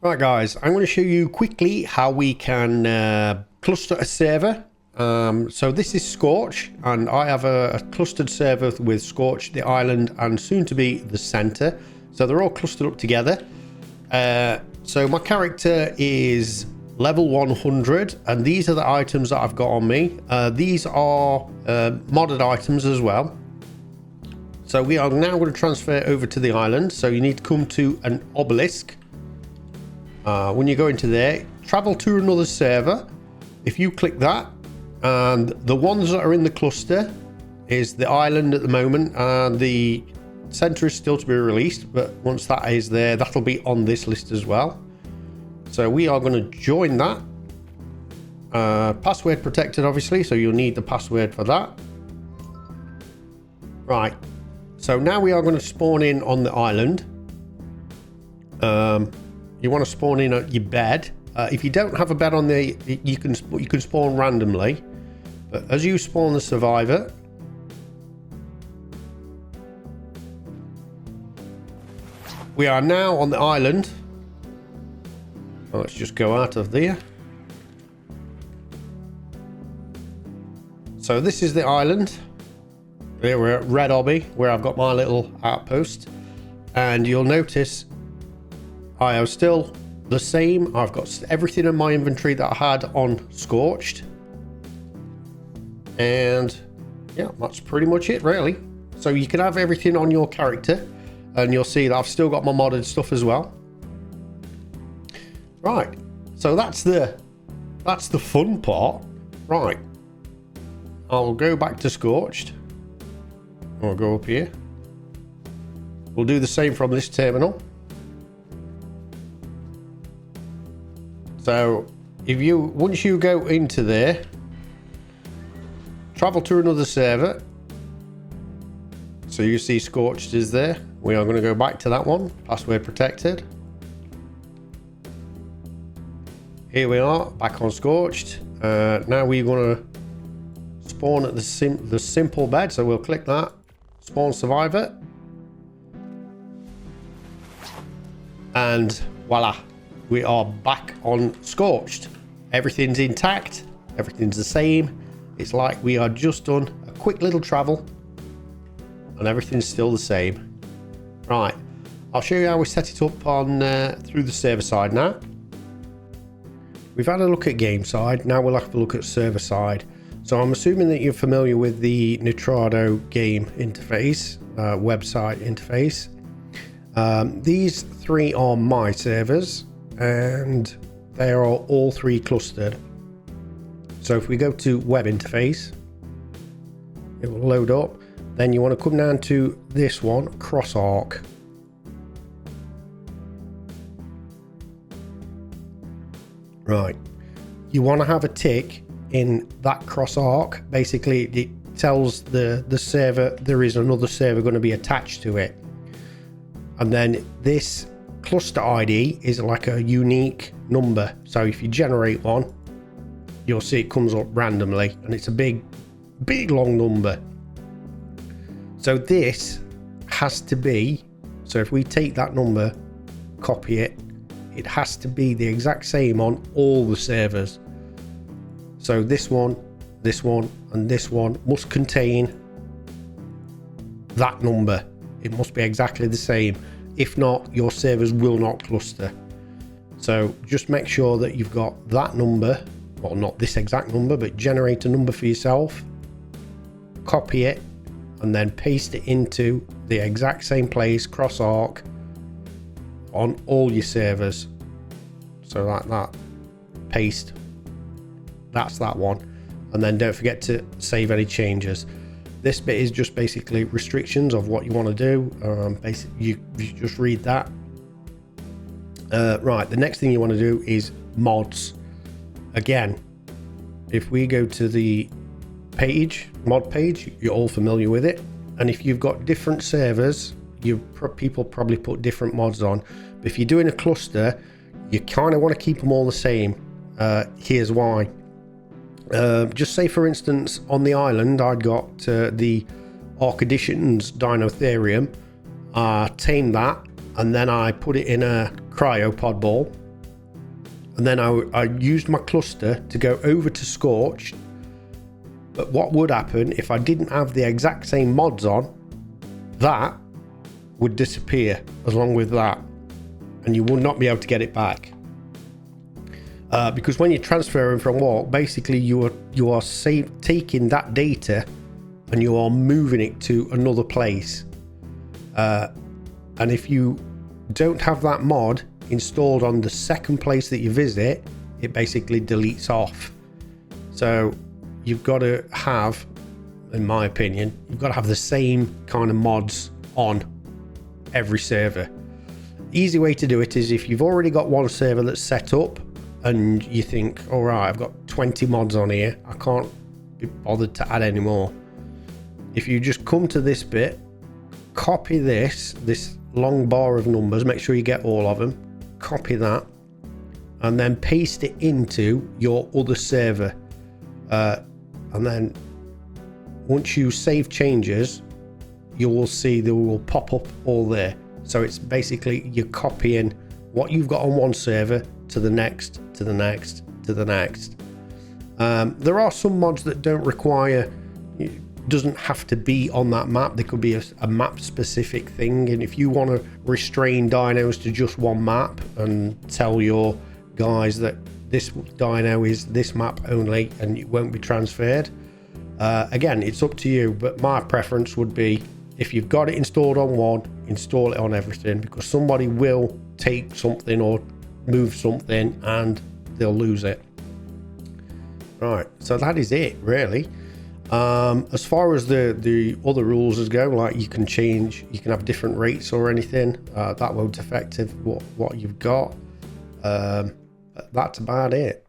Right guys, I'm going to show you quickly how we can cluster a server. So this is Scorch, and I have a clustered server with Scorch, the island, and soon to be the center. So they're all clustered up together. So my character is level 100, and these are the items that I've got on me. These are modded items as well. So we are now going to transfer over to the island. So you need to come to an obelisk. When you go into there, travel to another server. If you click that, and the ones that are in the cluster is the island at the moment, and the center is still to be released, but once that is there, that'll be on this list as well. So we are going to join that. Password protected, obviously, so you'll need the password for that. Right, so now we are going to spawn in on the island. You want to spawn in at your bed. If you don't have a bed on there, you can spawn randomly. But as you spawn the survivor, we are now on the island. Well, let's just go out of there. So this is the island. Here we're at Red Obby, where I've got my little outpost, and you'll notice I am still the same. I've got everything in my inventory that I had on Scorched. And yeah, that's pretty much it really. So you can have everything on your character, and you'll see that I've still got my modded stuff as well. Right, so that's the fun part. Right, I'll go back to Scorched. I'll go up here. We'll do the same from this terminal. So once you go into there, travel to another server. So you see Scorched is there. We are going to go back to that one, password protected. Here we are, back on Scorched. Now we're going to spawn at the simple bed. So we'll click that, spawn survivor. And voila. We are back on Scorched. Everything's intact. Everything's the same. It's like we are just done a quick little travel, and everything's still the same. Right, I'll show you how we set it up on through the server side now. We've had a look at game side. Now we'll have to look at server side. So I'm assuming that you're familiar with the Nitrado game interface, website interface. These three are my servers, and they are all three clustered. So if we go to web interface, it will load up. Then you want to come down to this one, cross ARK. Right, you want to have a tick in that cross ARK. Basically it tells the server there is another server going to be attached to it. And then this cluster ID is like a unique number. So if you generate one, you'll see it comes up randomly, and it's a big long number. So this has to be, so if we take that number, copy it, it has to be the exact same on all the servers. So this one, and this one must contain that number. It must be exactly the same. If not, your servers will not cluster. So just make sure that you've got that number, well, not this exact number, but generate a number for yourself, copy it, and then paste it into the exact same place, cross ARK, on all your servers. So like that, paste, that's that one. And then don't forget to save any changes. This bit is just basically restrictions of what you want to do. Basically, you just read that. Right, the next thing you want to do is mods. Again, if we go to the page, mod page, you're all familiar with it. And if you've got different servers, people probably put different mods on. But if you're doing a cluster, you kind of want to keep them all the same. Here's why. Just say for instance on the island I'd got the ARK Editions Dinotherium. I tamed that, and then I put it in a cryopod ball, and then I used my cluster to go over to Scorched. But what would happen if I didn't have the exact same mods on? That would disappear along with that, and you will not be able to get it back. Because when you're transferring from ARK, basically you are taking that data and you are moving it to another place. And if you don't have that mod installed on the second place that you visit, it basically deletes off. So you've got to have, in my opinion, you've got to have the same kind of mods on every server. Easy way to do it is if you've already got one server that's set up and you think, all right, I've got 20 mods on here, I can't be bothered to add any more. If you just come to this bit, copy this long bar of numbers, make sure you get all of them, copy that, and then paste it into your other server. And then once you save changes, you will see they will pop up all there. So it's basically you're copying what you've got on one server to the next, to the next, to the next. There are some mods that don't require, doesn't have to be on that map. There could be a map specific thing, and if you want to restrain dinos to just one map and tell your guys that this dino is this map only and it won't be transferred, again, it's up to you. But my preference would be, if you've got it installed on one, install it on everything, because somebody will take something or move something and they'll lose it. Right, so that is it really. As far as the other rules as go, like you can have different rates or anything, that won't affect what you've got. That's about it.